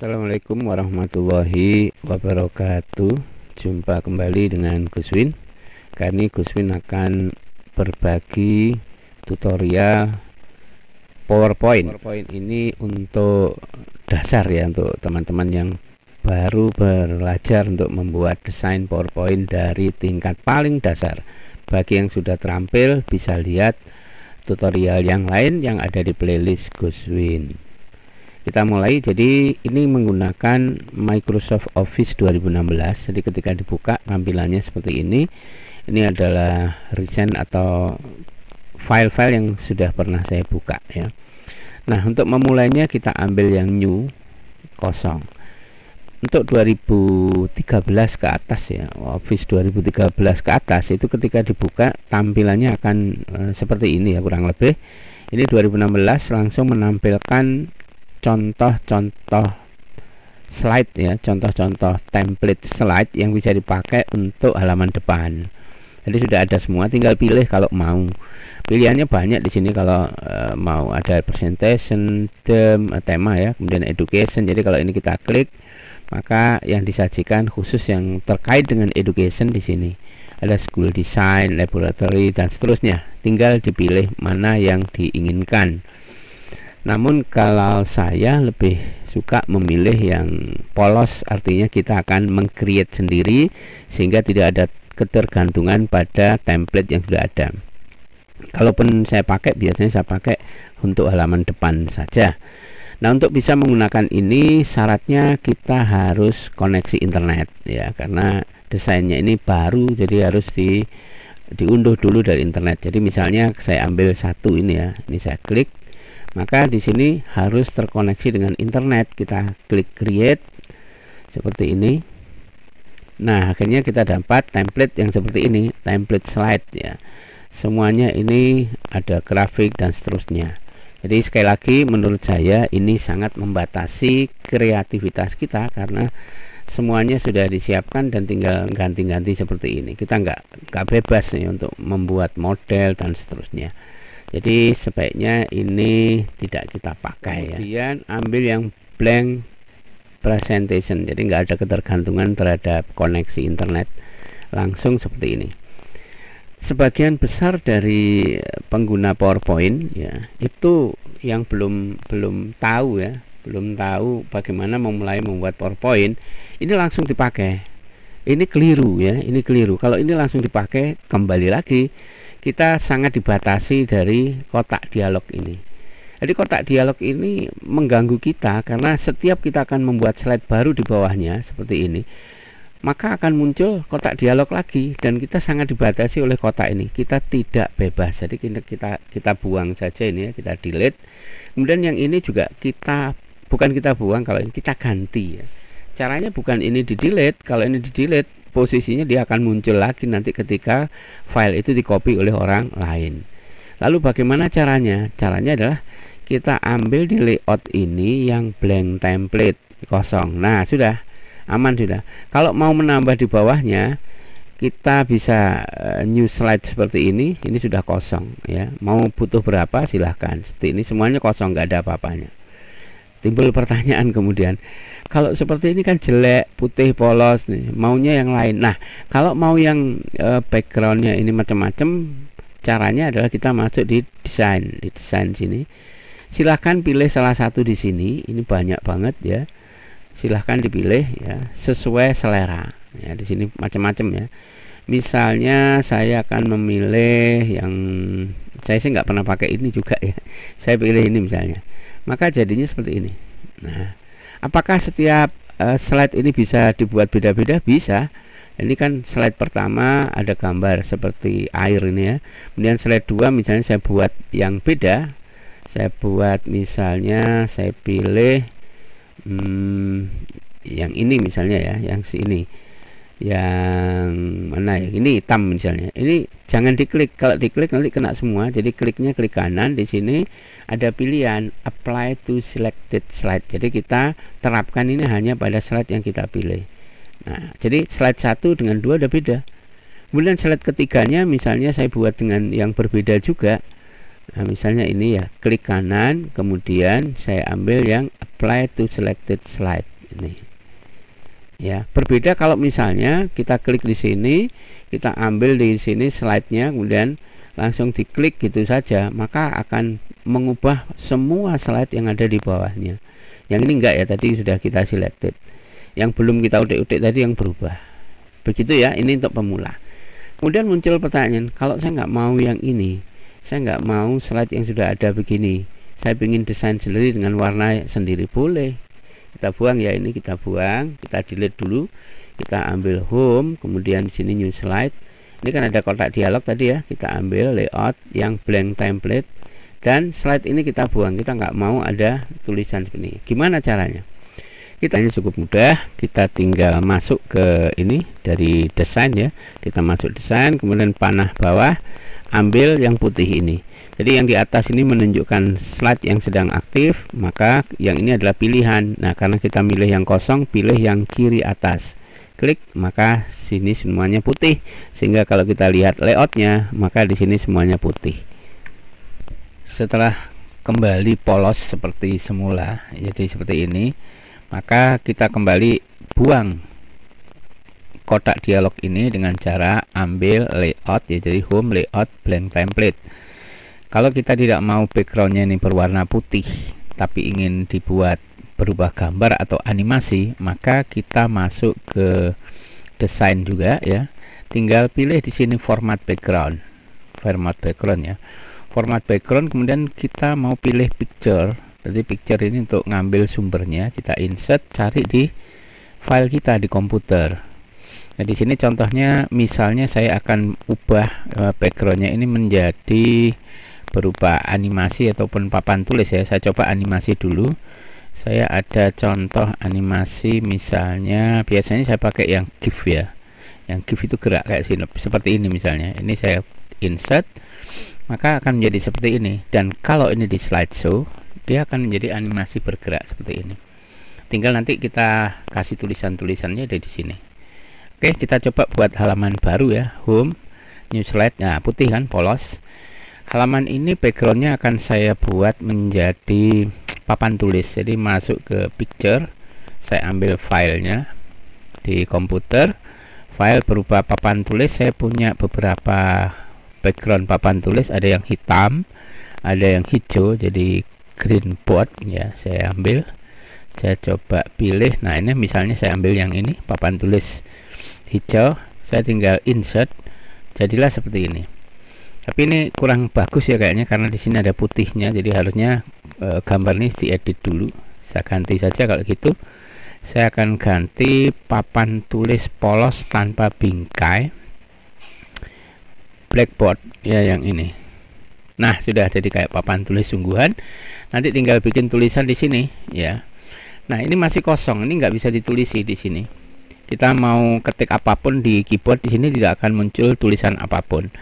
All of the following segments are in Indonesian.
Assalamualaikum warahmatullahi wabarakatuh. Jumpa kembali dengan Gus Win. Kali ini Gus Win akan berbagi tutorial PowerPoint. PowerPoint ini untuk dasar ya, untuk teman-teman yang baru belajar untuk membuat desain PowerPoint dari tingkat paling dasar. Bagi yang sudah terampil bisa lihat tutorial yang lain yang ada di playlist Gus Win. Kita mulai. Jadi ini menggunakan Microsoft Office 2016. Jadi ketika dibuka tampilannya seperti ini. Ini adalah recent atau file-file yang sudah pernah saya buka ya. Nah, untuk memulainya kita ambil yang new, kosong. Untuk 2013 ke atas ya, Office 2013 ke atas itu ketika dibuka tampilannya akan seperti ini ya, kurang lebih. Ini 2016 langsung menampilkan contoh-contoh slide ya, contoh-contoh template slide yang bisa dipakai untuk halaman depan. Jadi sudah ada semua, tinggal pilih kalau mau. Pilihannya banyak di sini kalau mau, ada presentation, tema ya, kemudian education. Jadi kalau ini kita klik, maka yang disajikan khusus yang terkait dengan education di sini. Ada school design, laboratory dan seterusnya. Tinggal dipilih mana yang diinginkan. Namun kalau saya lebih suka memilih yang polos, artinya kita akan meng-create sendiri sehingga tidak ada ketergantungan pada template yang sudah ada. Kalaupun saya pakai, biasanya saya pakai untuk halaman depan saja. Nah, untuk bisa menggunakan ini syaratnya kita harus koneksi internet ya, karena desainnya ini baru, jadi harus diunduh dulu dari internet. Jadi misalnya saya ambil satu ini ya, ini saya klik, maka di sini harus terkoneksi dengan internet. Kita klik create seperti ini. Nah, akhirnya kita dapat template yang seperti ini, template slide ya. Semuanya ini ada grafik dan seterusnya. Jadi sekali lagi menurut saya ini sangat membatasi kreativitas kita karena semuanya sudah disiapkan dan tinggal ganti-ganti seperti ini. Kita nggak bebas nih untuk membuat model dan seterusnya. Jadi sebaiknya ini tidak kita pakai ya. Kemudian ambil yang blank presentation, jadi nggak ada ketergantungan terhadap koneksi internet, langsung seperti ini. Sebagian besar dari pengguna PowerPoint ya, itu yang belum tahu ya, belum tahu bagaimana memulai membuat PowerPoint. Ini langsung dipakai. Ini keliru ya, ini keliru. Kalau ini langsung dipakai, kembali lagi kita sangat dibatasi dari kotak dialog ini. Jadi kotak dialog ini mengganggu kita karena setiap kita akan membuat slide baru di bawahnya seperti ini, maka akan muncul kotak dialog lagi dan kita sangat dibatasi oleh kotak ini. Kita tidak bebas. Jadi kita buang saja ini ya, kita delete. Kemudian yang ini juga bukan kita buang, kalau ini kita ganti ya. Caranya bukan ini di delete, kalau ini di delete posisinya dia akan muncul lagi nanti ketika file itu di-copy oleh orang lain. Lalu bagaimana caranya? Caranya adalah kita ambil di layout ini yang blank template, kosong. Nah, sudah aman sudah. Kalau mau menambah di bawahnya, kita bisa new slide seperti ini sudah kosong ya. Mau butuh berapa silahkan. Seperti ini semuanya kosong, nggak ada apa-apanya. Timbul pertanyaan kemudian, kalau seperti ini kan jelek, putih, polos nih, maunya yang lain. Nah, kalau mau yang backgroundnya ini macam-macam, caranya adalah kita masuk di desain sini. Silahkan pilih salah satu di sini. Ini banyak banget ya. Silahkan dipilih ya, sesuai selera. Ya, di sini macam-macam ya. Misalnya saya akan memilih yang saya sih nggak pernah pakai ini juga ya. Saya pilih ini misalnya. Maka jadinya seperti ini. Nah, apakah setiap slide ini bisa dibuat beda-beda? Bisa. Ini kan slide pertama ada gambar seperti air ini ya. Kemudian slide 2 misalnya saya buat yang beda. Saya buat misalnya saya pilih yang ini misalnya ya, yang sini. Yang mana ya? Ini hitam misalnya. Ini jangan diklik. Kalau diklik nanti kena semua. Jadi kliknya klik kanan. Di sini ada pilihan apply to selected slide. Jadi kita terapkan ini hanya pada slide yang kita pilih. Nah, jadi slide 1 dengan 2 ada beda. Kemudian slide ketiganya misalnya saya buat dengan yang berbeda juga. Nah, misalnya ini ya, klik kanan, kemudian saya ambil yang apply to selected slide. Ini. Ya, berbeda kalau misalnya kita klik di sini, kita ambil di sini slide-nya, kemudian langsung diklik gitu saja, maka akan mengubah semua slide yang ada di bawahnya. Yang ini enggak ya, tadi sudah kita selected. Yang belum kita utik-utik tadi yang berubah. Begitu ya, ini untuk pemula. Kemudian muncul pertanyaan, kalau saya nggak mau yang ini, saya nggak mau slide yang sudah ada begini, saya ingin desain sendiri dengan warna sendiri, boleh. Kita buang ya, ini kita buang, kita delete dulu, kita ambil home, kemudian di sini new slide. Ini kan ada kotak dialog tadi ya, kita ambil layout yang blank template, dan slide ini kita buang, kita nggak mau ada tulisan seperti ini. Gimana caranya? Kita ini cukup mudah, kita tinggal masuk ke ini dari desain ya, kita masuk desain, kemudian panah bawah, ambil yang putih ini. Jadi yang di atas ini menunjukkan slide yang sedang aktif, maka yang ini adalah pilihan. Nah, karena kita milih yang kosong, pilih yang kiri atas. Klik, maka sini semuanya putih. Sehingga kalau kita lihat layoutnya, maka di sini semuanya putih. Setelah kembali polos seperti semula, jadi seperti ini, maka kita kembali buang kotak dialog ini dengan cara ambil layout ya, jadi home, layout, blank template. Kalau kita tidak mau backgroundnya ini berwarna putih, tapi ingin dibuat berubah gambar atau animasi, maka kita masuk ke desain juga ya. Tinggal pilih di sini format background ya. Format background, kemudian kita mau pilih picture. Jadi picture ini untuk ngambil sumbernya, kita insert, cari di file kita di komputer. Nah, di sini contohnya, misalnya saya akan ubah backgroundnya ini menjadi berupa animasi ataupun papan tulis ya. Saya coba animasi dulu. Saya ada contoh animasi, misalnya biasanya saya pakai yang GIF ya. Yang GIF itu gerak kayak sini, seperti ini misalnya. Ini saya insert, maka akan menjadi seperti ini. Dan kalau ini di slideshow, dia akan menjadi animasi bergerak seperti ini. Tinggal nanti kita kasih tulisan-tulisannya ada di sini. Oke, kita coba buat halaman baru ya. Home, new slide. Nah, putih kan, polos. Halaman ini backgroundnya akan saya buat menjadi papan tulis. Jadi masuk ke picture, saya ambil filenya di komputer, file berupa papan tulis. Saya punya beberapa background papan tulis, ada yang hitam, ada yang hijau, jadi green board ya. Saya ambil, saya coba pilih. Nah, ini misalnya saya ambil yang ini, papan tulis hijau, saya tinggal insert, jadilah seperti ini. Tapi ini kurang bagus ya kayaknya, karena di sini ada putihnya, jadi harusnya gambar ini diedit dulu. Saya ganti saja kalau gitu. Saya akan ganti papan tulis polos tanpa bingkai, blackboard ya, yang ini. Nah, sudah jadi kayak papan tulis sungguhan. Nanti tinggal bikin tulisan di sini ya. Nah, ini masih kosong, ini nggak bisa ditulisi di sini. Kita mau ketik apapun di keyboard, di sini tidak akan muncul tulisan apapun.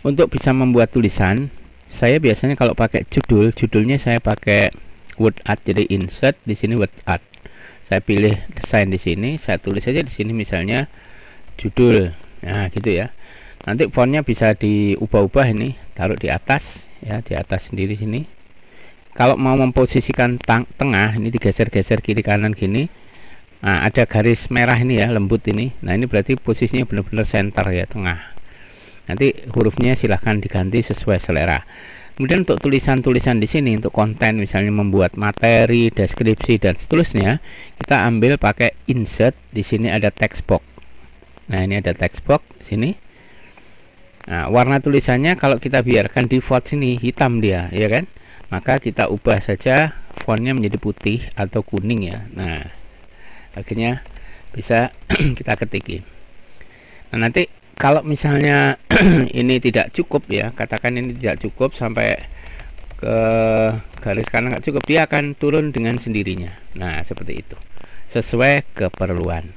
Untuk bisa membuat tulisan, saya biasanya kalau pakai judul, judulnya saya pakai word art. Jadi insert, di sini word art. Saya pilih desain di sini, saya tulis saja di sini misalnya judul. Nah, gitu ya. Nanti fontnya bisa diubah-ubah, ini taruh di atas ya, di atas sendiri sini. Kalau mau memposisikan tengah, ini digeser-geser kiri kanan gini. Nah, ada garis merah ini ya, lembut ini. Nah, ini berarti posisinya benar-benar center ya, tengah. Nanti hurufnya silahkan diganti sesuai selera. Kemudian untuk tulisan-tulisan di sini, untuk konten misalnya membuat materi, deskripsi dan seterusnya, kita ambil pakai insert. Di sini ada text box. Nah, ini ada text box di sini. Nah, warna tulisannya kalau kita biarkan default sini hitam dia, ya kan? Maka kita ubah saja fontnya menjadi putih atau kuning ya. Nah, akhirnya bisa kita ketikin. Nah, nanti kalau misalnya ini tidak cukup ya, katakan ini tidak cukup sampai ke garis kanan nggak cukup, dia akan turun dengan sendirinya. Nah, seperti itu, sesuai keperluan.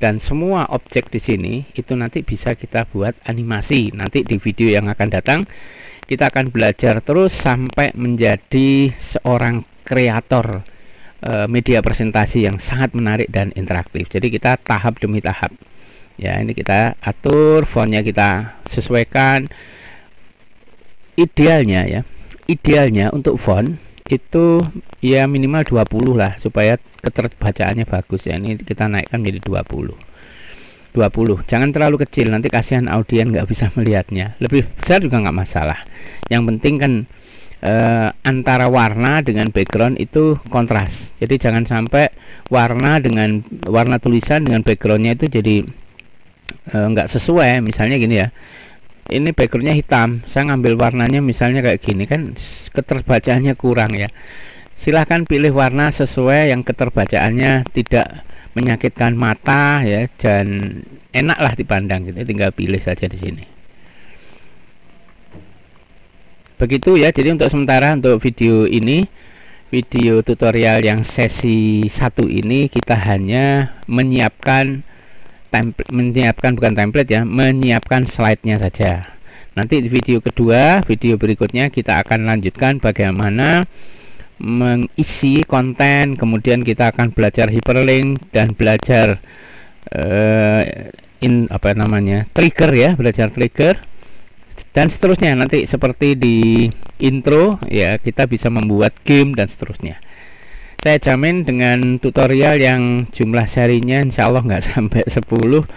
Dan semua objek di sini itu nanti bisa kita buat animasi. Nanti di video yang akan datang kita akan belajar terus sampai menjadi seorang kreator media presentasi yang sangat menarik dan interaktif. Jadi kita tahap demi tahap. Ya, ini kita atur fontnya, kita sesuaikan. Idealnya ya, idealnya untuk font itu ya minimal 20 lah supaya keterbacaannya bagus ya. Ini kita naikkan menjadi 20. Jangan terlalu kecil, nanti kasihan audien nggak bisa melihatnya. Lebih besar juga nggak masalah. Yang penting kan antara warna dengan background itu kontras. Jadi jangan sampai warna tulisan dengan backgroundnya itu jadi nggak sesuai. Misalnya gini ya, ini backgroundnya hitam, saya ngambil warnanya misalnya kayak gini, kan keterbacaannya kurang ya. Silahkan pilih warna sesuai yang keterbacaannya tidak menyakitkan mata ya, dan enaklah dipandang gitu. Tinggal pilih saja di sini. Begitu ya. Jadi untuk sementara untuk video ini, video tutorial yang sesi 1 ini, kita hanya menyiapkan menyiapkan slide-nya saja. Nanti di video kedua, video berikutnya kita akan lanjutkan bagaimana mengisi konten, kemudian kita akan belajar hyperlink dan belajar trigger ya, belajar trigger dan seterusnya. Nanti seperti di intro ya, kita bisa membuat game dan seterusnya. Saya jamin dengan tutorial yang jumlah serinya insya Allah nggak sampai 10,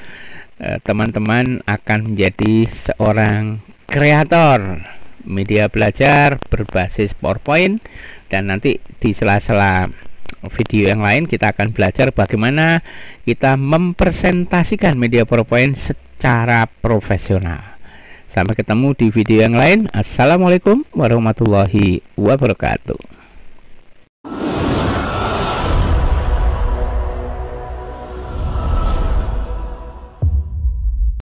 teman-teman akan menjadi seorang kreator media belajar berbasis PowerPoint. Dan nanti di sela-sela video yang lain kita akan belajar bagaimana kita mempresentasikan media PowerPoint secara profesional. Sampai ketemu di video yang lain. Assalamualaikum warahmatullahi wabarakatuh.